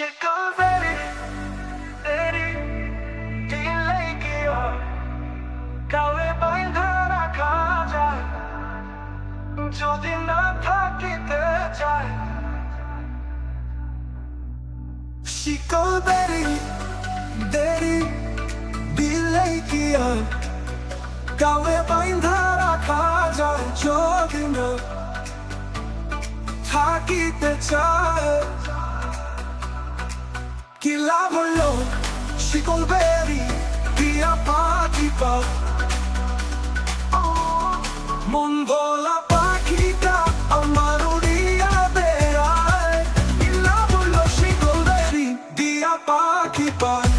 शिकवेरी तेरी ढीले किया কালে বাইন্ধা রাখা যায় যদি না থাকিতে চায় শিকল বেরি দেরি দিলে কি আর কালে বাইন্ধা রাখা যায় যদি না থাকিতে চায় কি লাভ হলো শিকল বেরি দিয়া পাখি পা মন ভোলা পাখিটা আমার উড়িয়া বেড়ায় কি লাভ হলো শিকল বেরি দিয়া পাখি পায়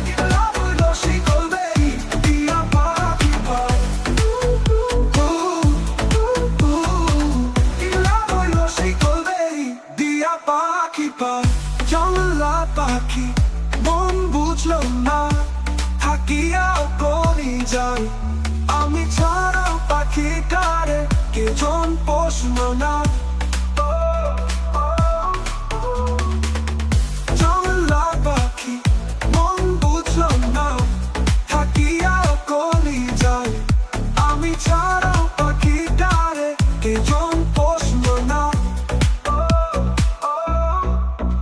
কি লাভ হলো শিকল বেরি দিয়া পাখি পায় কি লাভ হলো শিকল বেরি দিয়া পাখি পায় জংলা পাখি মন বুঝলো না থাকিয়াও করি যাই আমি ছাড়া পাখিটারে কেজন পোষল না জংলা পাখি মন বুঝলো না থাকিয়াও করি যাই আমি ছাড়া পাখিটারে কেজন পোষল না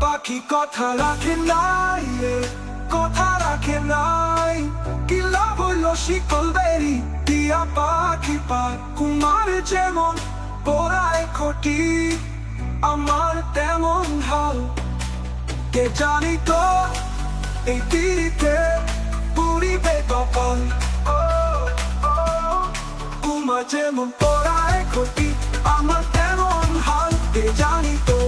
পাখি কথা রাখে নাই কথা রাখে নাই কি লাভ হলো শিকল বেরি দিয়া পাখি পায় কুমার যেমন পোড়ায় খটি আমার তেমন হাল কে জানি তো এই তীরিতে পুরিবে কপাল কুমার যেমন পোড়ায় খটি আমার তেমন হাল কে জানি তো